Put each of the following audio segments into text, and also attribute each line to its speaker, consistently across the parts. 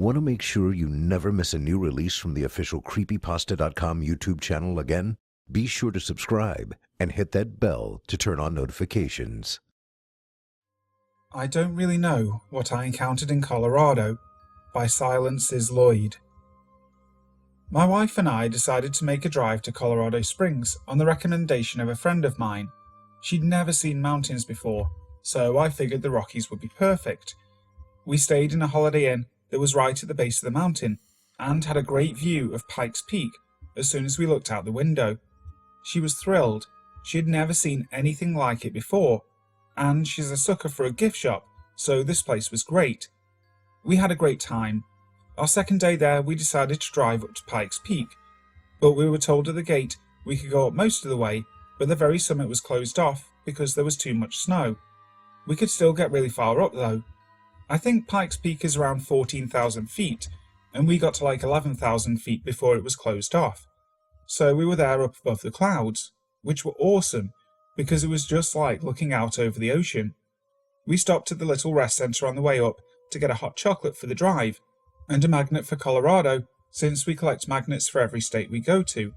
Speaker 1: Want to make sure you never miss a new release from the official Creepypasta.com YouTube channel again? Be sure to subscribe and hit that bell to turn on notifications.
Speaker 2: I Don't Really Know What I Encountered in Colorado by Silenceisloid. My wife and I decided to make a drive to Colorado Springs on the recommendation of a friend of mine. She'd never seen mountains before, so I figured the Rockies would be perfect. We stayed in a Holiday Inn that was right at the base of the mountain and had a great view of Pikes Peak as soon as we looked out the window. She was thrilled. She had never seen anything like it before, and she's a sucker for a gift shop, so this place was great. We had a great time. Our second day there, we decided to drive up to Pikes Peak, but we were told at the gate we could go up most of the way, but the very summit was closed off because there was too much snow. We could still get really far up though. I think Pikes Peak is around 14,000 feet, and we got to like 11,000 feet before it was closed off. So we were there up above the clouds, which were awesome because it was just like looking out over the ocean. We stopped at the little rest center on the way up to get a hot chocolate for the drive, and a magnet for Colorado, since we collect magnets for every state we go to.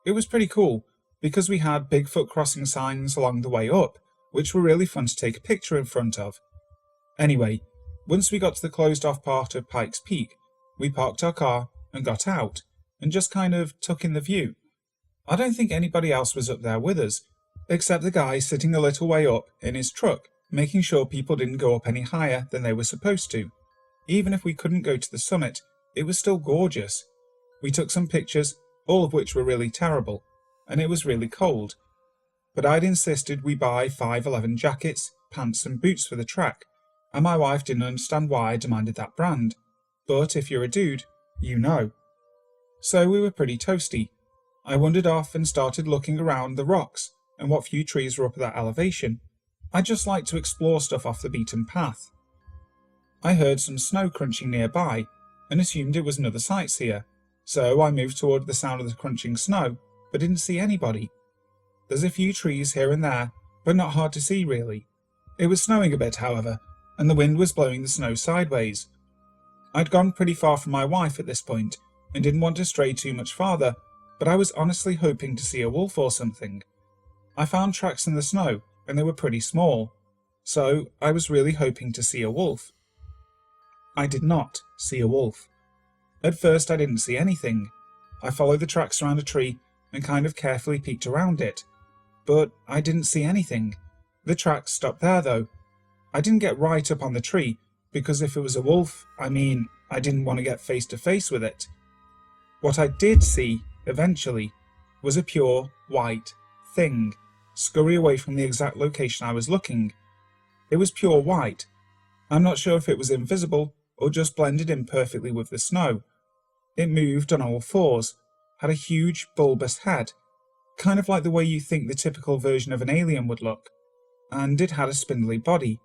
Speaker 2: It was pretty cool, because we had Bigfoot crossing signs along the way up, which were really fun to take a picture in front of. Anyway, once we got to the closed-off part of Pikes Peak, we parked our car and got out, and just kind of took in the view. I don't think anybody else was up there with us, except the guy sitting a little way up in his truck, making sure people didn't go up any higher than they were supposed to. Even if we couldn't go to the summit, it was still gorgeous. We took some pictures, all of which were really terrible, and it was really cold. But I'd insisted we buy 511 jackets, pants and boots for the track, and my wife didn't understand why I demanded that brand. But if you're a dude, you know. So we were pretty toasty. I wandered off and started looking around the rocks and what few trees were up at that elevation. I just like to explore stuff off the beaten path. I heard some snow crunching nearby and assumed it was another sightseer, so I moved toward the sound of the crunching snow, but didn't see anybody. There's a few trees here and there, but not hard to see really. It was snowing a bit, however, and the wind was blowing the snow sideways. I'd gone pretty far from my wife at this point, and didn't want to stray too much farther, but I was honestly hoping to see a wolf or something. I found tracks in the snow, and they were pretty small, so I was really hoping to see a wolf. I did not see a wolf. At first I didn't see anything. I followed the tracks around a tree and kind of carefully peeked around it, but I didn't see anything. The tracks stopped there though. I didn't get right up on the tree, because if it was a wolf, I didn't want to get face to face with it. What I did see, eventually, was a pure, white thing scurry away from the exact location I was looking. It was pure white. I'm not sure if it was invisible or just blended in perfectly with the snow. It moved on all fours, had a huge, bulbous head, kind of like the way you think the typical version of an alien would look, and it had a spindly body.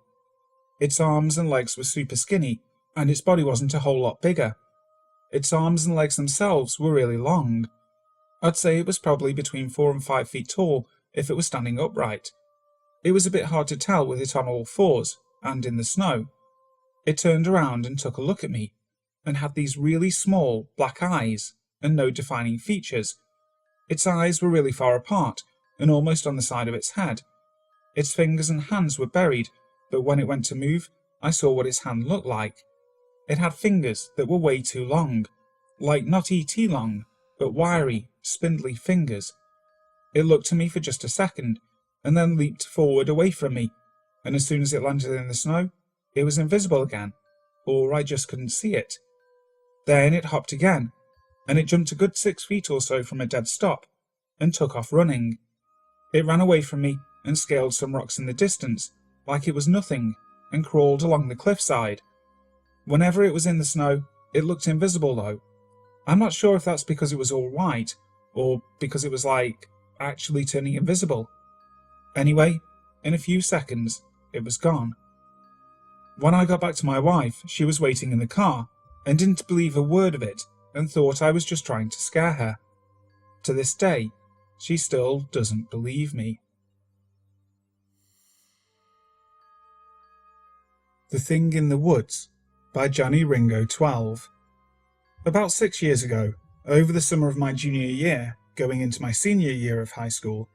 Speaker 2: Its arms and legs were super skinny, and its body wasn't a whole lot bigger. Its arms and legs themselves were really long. I'd say it was probably between 4 and 5 feet tall if it was standing upright. It was a bit hard to tell with it on all fours, and in the snow. It turned around and took a look at me, and had these really small black eyes, and no defining features. Its eyes were really far apart, and almost on the side of its head. Its fingers and hands were buried, but when it went to move, I saw what its hand looked like. It had fingers that were way too long, like not E.T. long, but wiry, spindly fingers. It looked at me for just a second, and then leaped forward away from me, and as soon as it landed in the snow, it was invisible again, or I just couldn't see it. Then it hopped again, and it jumped a good 6 feet or so from a dead stop, and took off running. It ran away from me and scaled some rocks in the distance, like it was nothing, and crawled along the cliffside. Whenever it was in the snow, it looked invisible though. I'm not sure if that's because it was all white, or because it was actually turning invisible. Anyway, in a few seconds, it was gone. When I got back to my wife, she was waiting in the car, and didn't believe a word of it, and thought I was just trying to scare her. To this day, she still doesn't believe me. The Thing in the Woods by Johnny Ringo 12. About 6 years ago, over the summer of my junior year, going into my senior year of high school,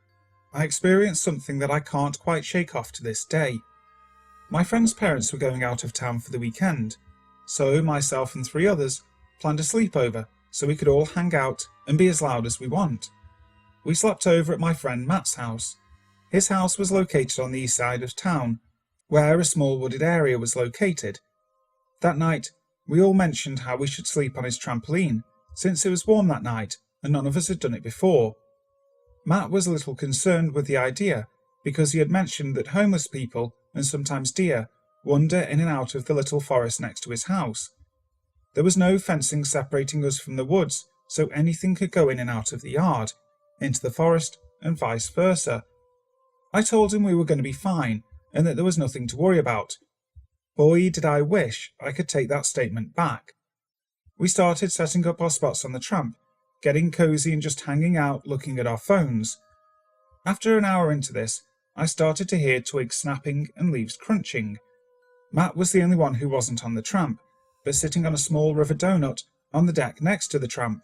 Speaker 2: I experienced something that I can't quite shake off to this day. My friend's parents were going out of town for the weekend, so myself and 3 others planned a sleepover so we could all hang out and be as loud as we want. We slept over at my friend Matt's house. His house was located on the east side of town, where a small wooded area was located. That night, we all mentioned how we should sleep on his trampoline, since it was warm that night and none of us had done it before. Matt was a little concerned with the idea because he had mentioned that homeless people and sometimes deer wander in and out of the little forest next to his house. There was no fencing separating us from the woods, so anything could go in and out of the yard, into the forest, and vice versa. I told him we were going to be fine, and that there was nothing to worry about. Boy, did I wish I could take that statement back. We started setting up our spots on the tramp, getting cozy and just hanging out looking at our phones. After an hour into this, I started to hear twigs snapping and leaves crunching. Matt was the only one who wasn't on the tramp, but sitting on a small river donut on the deck next to the tramp.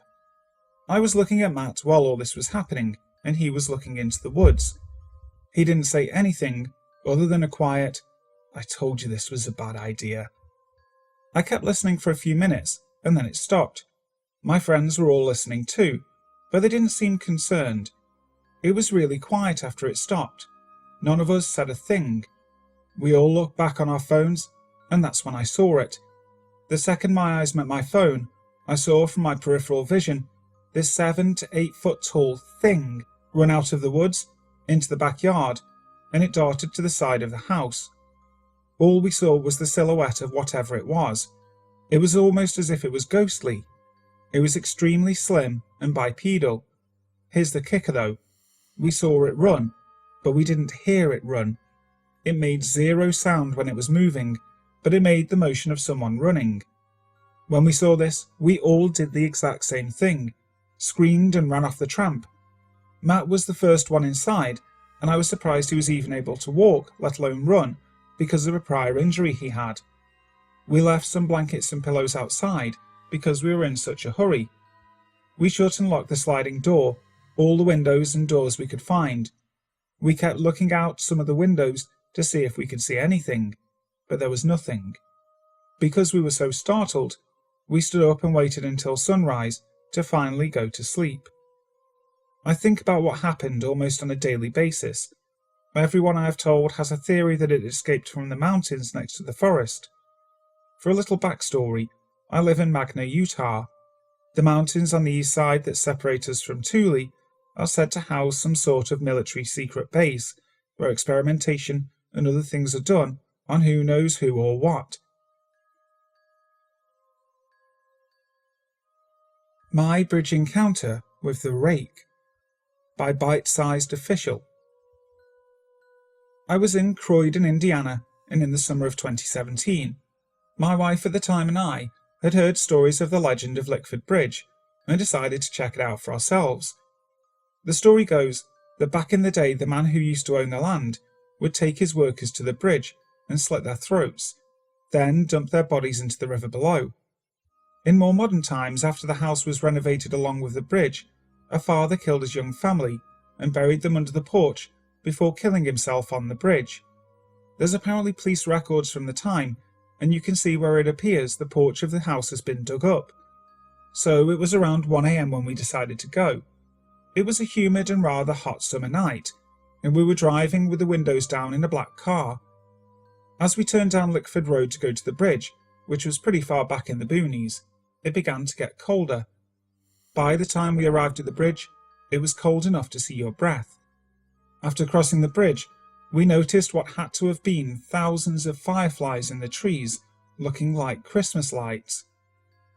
Speaker 2: I was looking at Matt while all this was happening, and he was looking into the woods. He didn't say anything other than a quiet, "I told you this was a bad idea." I kept listening for a few minutes, and then it stopped. My friends were all listening too, but they didn't seem concerned. It was really quiet after it stopped. None of us said a thing. We all looked back on our phones, and that's when I saw it. The second my eyes met my phone, I saw from my peripheral vision this 7 to 8 foot tall thing run out of the woods into the backyard, and it darted to the side of the house. All we saw was the silhouette of whatever it was. It was almost as if it was ghostly. It was extremely slim and bipedal. Here's the kicker though. We saw it run, but we didn't hear it run. It made 0 sound when it was moving, but it made the motion of someone running. When we saw this, we all did the exact same thing, screamed and ran off the tramp. Matt was the first one inside, and I was surprised he was even able to walk, let alone run, because of a prior injury he had. We left some blankets and pillows outside because we were in such a hurry. We shut and locked the sliding door, all the windows and doors we could find. We kept looking out some of the windows to see if we could see anything, but there was nothing. Because we were so startled, we stood up and waited until sunrise to finally go to sleep. I think about what happened almost on a daily basis. Everyone I have told has a theory that it escaped from the mountains next to the forest. For a little backstory, I live in Magna, Utah. The mountains on the east side that separate us from Thule are said to house some sort of military secret base, where experimentation and other things are done on who knows who or what. My Bridge Encounter with the Rake by bytesizedofficial. I was in Croydon, Indiana, and in the summer of 2017. My wife at the time and I had heard stories of the legend of Lickford Bridge and decided to check it out for ourselves. The story goes that back in the day the man who used to own the land would take his workers to the bridge and slit their throats, then dump their bodies into the river below. In more modern times, after the house was renovated along with the bridge, a father killed his young family and buried them under the porch before killing himself on the bridge. There's apparently police records from the time, and you can see where it appears the porch of the house has been dug up. So it was around 1 AM when we decided to go. It was a humid and rather hot summer night, and we were driving with the windows down in a black car. As we turned down Lickford Road to go to the bridge, which was pretty far back in the boonies, it began to get colder. By the time we arrived at the bridge, it was cold enough to see your breath. After crossing the bridge, we noticed what had to have been thousands of fireflies in the trees, looking like Christmas lights.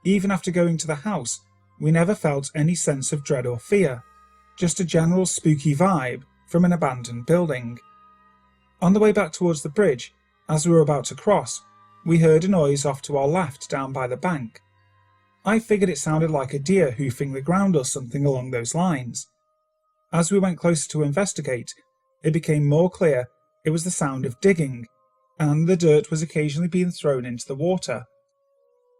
Speaker 2: Even after going to the house, we never felt any sense of dread or fear, just a general spooky vibe from an abandoned building. On the way back towards the bridge, as we were about to cross, we heard a noise off to our left down by the bank. I figured it sounded like a deer hoofing the ground or something along those lines. As we went closer to investigate, it became more clear it was the sound of digging, and the dirt was occasionally being thrown into the water.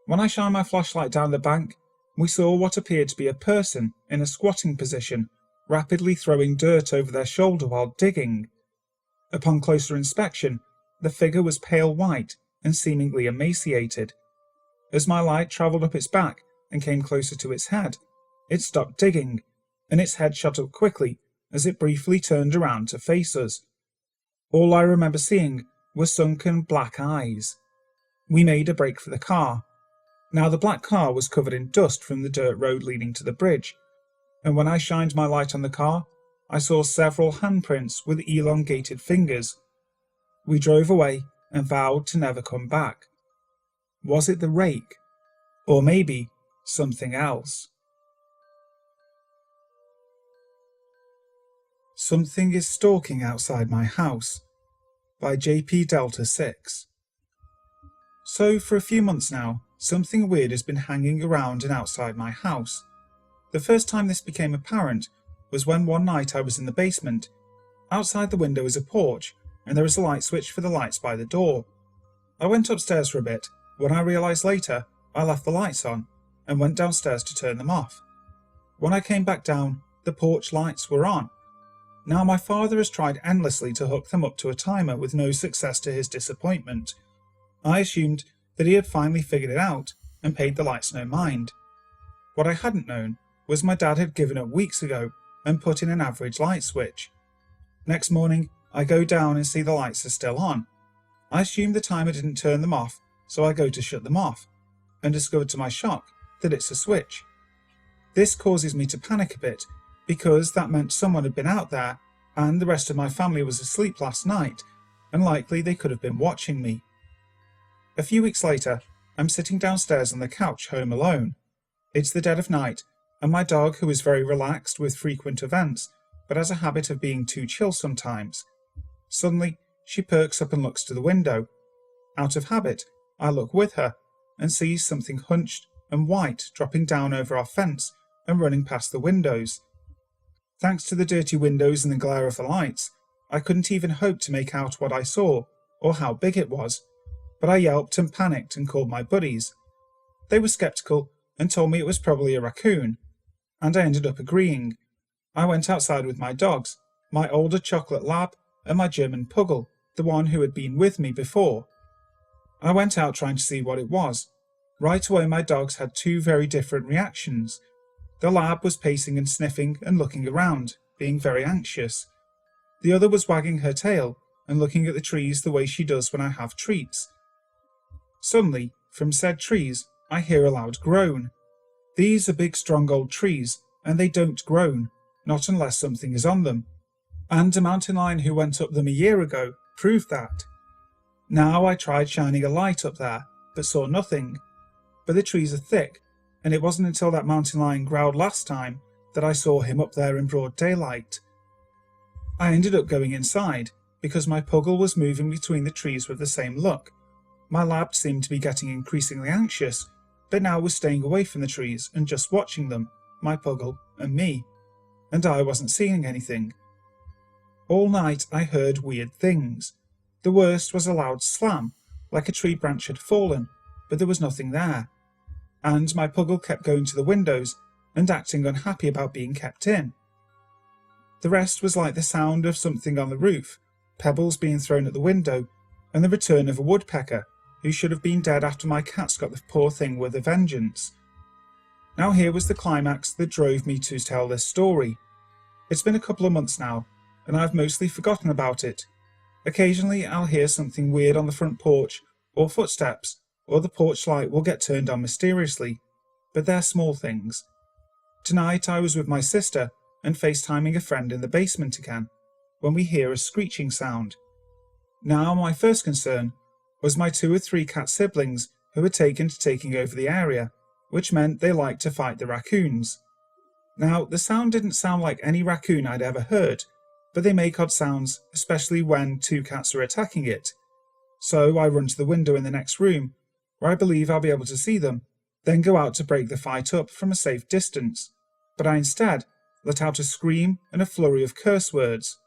Speaker 2: When I shined my flashlight down the bank, we saw what appeared to be a person in a squatting position, rapidly throwing dirt over their shoulder while digging. Upon closer inspection, the figure was pale white and seemingly emaciated. As my light travelled up its back and came closer to its head, it stopped digging, and its head shot up quickly as it briefly turned around to face us. All I remember seeing were sunken black eyes. We made a break for the car. Now the black car was covered in dust from the dirt road leading to the bridge, and when I shined my light on the car, I saw several handprints with elongated fingers. We drove away and vowed to never come back. Was it the Rake? Or maybe something else? Something is stalking outside my house, by JP Delta 6. So for a few months now, something weird has been hanging around and outside my house. The first time this became apparent was when one night I was in the basement. Outside the window is a porch, and there is a light switch for the lights by the door. I went upstairs for a bit, when I realised later I left the lights on, and went downstairs to turn them off. When I came back down, the porch lights were on. Now my father has tried endlessly to hook them up to a timer with no success to his disappointment. I assumed that he had finally figured it out and paid the lights no mind. What I hadn't known was my dad had given up weeks ago and put in an average light switch. Next morning, I go down and see the lights are still on. I assume the timer didn't turn them off, so I go to shut them off, and discover to my shock that it's a switch. This causes me to panic a bit, because that meant someone had been out there, and the rest of my family was asleep last night, and likely they could have been watching me. A few weeks later, I'm sitting downstairs on the couch home alone. It's the dead of night, and my dog, who is very relaxed with frequent events, but has a habit of being too chill sometimes. Suddenly, she perks up and looks to the window. Out of habit, I look with her, and see something hunched and white dropping down over our fence and running past the windows. Thanks to the dirty windows and the glare of the lights, I couldn't even hope to make out what I saw, or how big it was, but I yelped and panicked and called my buddies. They were sceptical and told me it was probably a raccoon, and I ended up agreeing. I went outside with my dogs, my older chocolate lab and my German puggle, the one who had been with me before. I went out trying to see what it was. Right away my dogs had two very different reactions. The lab was pacing and sniffing and looking around, being very anxious. The other was wagging her tail and looking at the trees the way she does when I have treats. Suddenly, from said trees, I hear a loud groan. These are big strong old trees, and they don't groan, not unless something is on them. And a mountain lion who went up them a year ago proved that. Now I tried shining a light up there, but saw nothing. But the trees are thick, and it wasn't until that mountain lion growled last time that I saw him up there in broad daylight. I ended up going inside, because my puggle was moving between the trees with the same look. My lab seemed to be getting increasingly anxious, but now was staying away from the trees and just watching them, my puggle and me. And I wasn't seeing anything. All night I heard weird things. The worst was a loud slam, like a tree branch had fallen, but there was nothing there. And my puggle kept going to the windows and acting unhappy about being kept in. The rest was like the sound of something on the roof, pebbles being thrown at the window, and the return of a woodpecker, who should have been dead after my cats got the poor thing with a vengeance. Now here was the climax that drove me to tell this story. It's been a couple of months now, and I've mostly forgotten about it. Occasionally I'll hear something weird on the front porch, or footsteps, or the porch light will get turned on mysteriously, but they're small things. Tonight I was with my sister and FaceTiming a friend in the basement again, when we hear a screeching sound. Now my first concern was my 2 or 3 cat siblings who had taken to taking over the area, which meant they liked to fight the raccoons. Now the sound didn't sound like any raccoon I'd ever heard, but they make odd sounds, especially when 2 cats are attacking it. So I run to the window in the next room, where I believe I'll be able to see them, then go out to break the fight up from a safe distance, but I instead let out a scream and a flurry of curse words.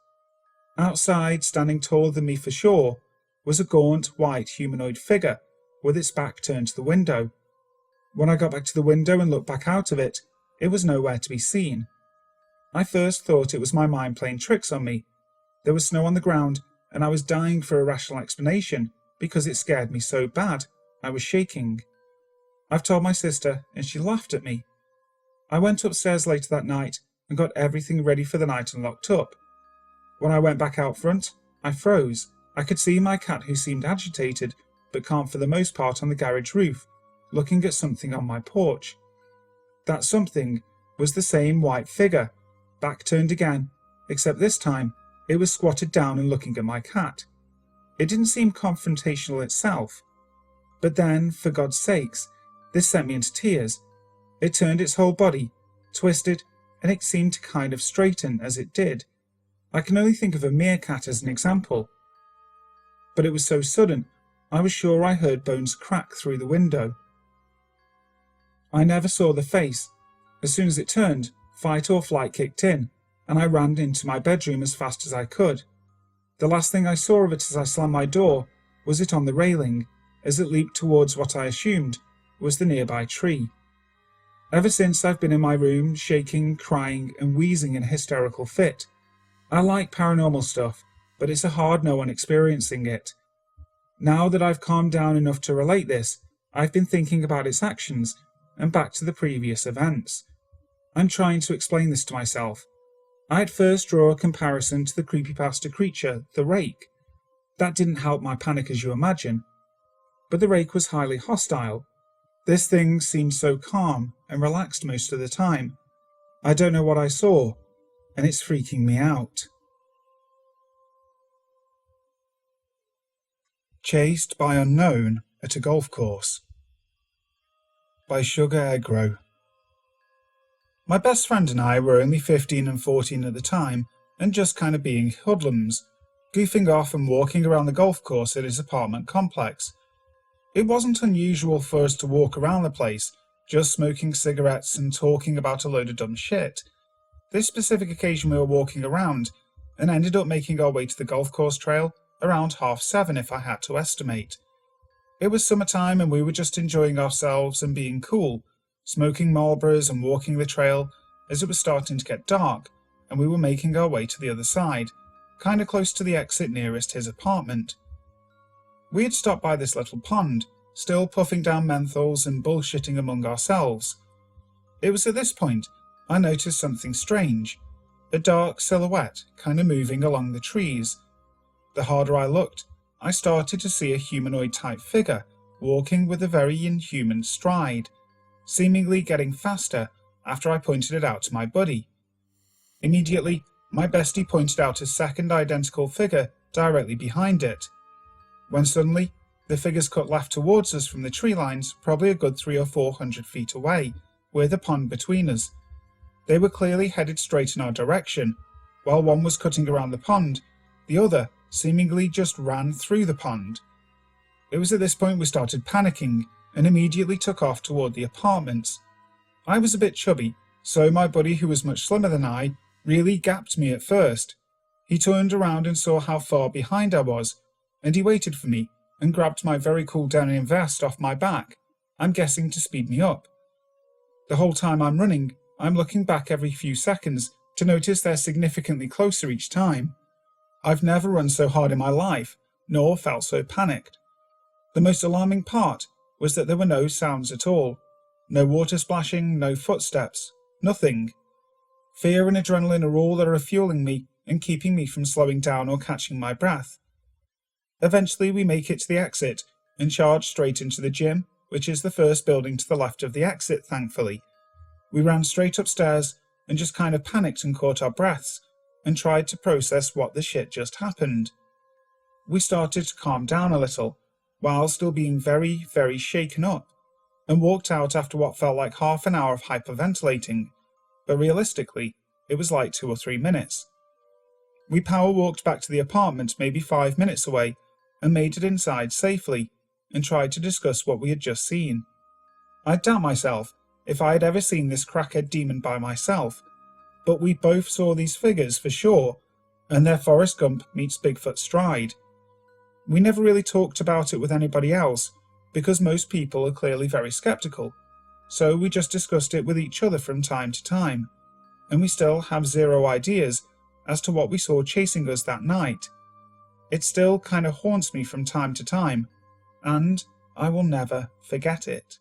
Speaker 2: Outside, standing taller than me for sure, was a gaunt white humanoid figure with its back turned to the window, When I got back to the window and looked back out of it, it was nowhere to be seen. I first thought it was my mind playing tricks on me. There was snow on the ground, and I was dying for a rational explanation because it scared me so bad. I was shaking. I've told my sister, and she laughed at me. I went upstairs later that night and got everything ready for the night and locked up. When I went back out front, I froze. I could see my cat, who seemed agitated, but calm for the most part, on the garage roof, looking at something on my porch. That something was the same white figure, back turned again, except this time it was squatted down and looking at my cat. It didn't seem confrontational itself. But then, for God's sakes, this sent me into tears. It turned its whole body, twisted, and it seemed to kind of straighten as it did. I can only think of a meerkat as an example. But it was so sudden, I was sure I heard bones crack through the window. I never saw the face. As soon as it turned, fight or flight kicked in, and I ran into my bedroom as fast as I could. The last thing I saw of it as I slammed my door was it on the railing, as it leaped towards what I assumed was the nearby tree. Ever since, I've been in my room, shaking, crying, and wheezing in a hysterical fit. I like paranormal stuff, but it's a hard no on experiencing it. Now that I've calmed down enough to relate this, I've been thinking about its actions and back to the previous events. I'm trying to explain this to myself. I'd first draw a comparison to the creepypasta creature, the Rake. That didn't help my panic, as you imagine. But the Rake was highly hostile. This thing seemed so calm and relaxed most of the time. I don't know what I saw, and it's freaking me out. Chased by Unknown at a Golf Course by Sugaeggro. My best friend and I were only 15 and 14 at the time, and just kind of being hoodlums, goofing off and walking around the golf course at his apartment complex. It wasn't unusual for us to walk around the place, just smoking cigarettes and talking about a load of dumb shit. This specific occasion we were walking around, and ended up making our way to the golf course trail around 7:30 if I had to estimate. It was summertime and we were just enjoying ourselves and being cool, smoking Marlboros and walking the trail as it was starting to get dark, and we were making our way to the other side, kinda close to the exit nearest his apartment. We had stopped by this little pond, still puffing down menthols and bullshitting among ourselves. It was at this point I noticed something strange, a dark silhouette kinda moving along the trees. The harder I looked, I started to see a humanoid type figure walking with a very inhuman stride, seemingly getting faster after I pointed it out to my buddy. Immediately, my bestie pointed out a second identical figure directly behind it, when suddenly the figures cut left towards us from the tree lines, probably a good 300 or 400 feet away, with a pond between us. They were clearly headed straight in our direction. While one was cutting around the pond, the other seemingly just ran through the pond. It was at this point we started panicking and immediately took off toward the apartments. I was a bit chubby, so my buddy, who was much slimmer than I, really gapped me at first. He turned around and saw how far behind I was, and he waited for me and grabbed my very cool denim vest off my back, I'm guessing to speed me up. The whole time I'm running, I'm looking back every few seconds to notice they're significantly closer each time. I've never run so hard in my life, nor felt so panicked. The most alarming part was that there were no sounds at all. No water splashing, no footsteps, nothing. Fear and adrenaline are all that are fueling me and keeping me from slowing down or catching my breath. Eventually we make it to the exit and charge straight into the gym, which is the first building to the left of the exit, thankfully. We ran straight upstairs and just kind of panicked and caught our breaths, and tried to process what the shit just happened. We started to calm down a little, while still being very, very shaken up, and walked out after what felt like half an hour of hyperventilating, but realistically, it was like 2 or 3 minutes. We power walked back to the apartment maybe 5 minutes away, and made it inside safely, and tried to discuss what we had just seen. I doubt myself if I had ever seen this crackhead demon by myself, but we both saw these figures for sure, and their Forrest Gump meets Bigfoot stride. We never really talked about it with anybody else, because most people are clearly very skeptical, so we just discussed it with each other from time to time, and we still have zero ideas as to what we saw chasing us that night. It still kind of haunts me from time to time, and I will never forget it.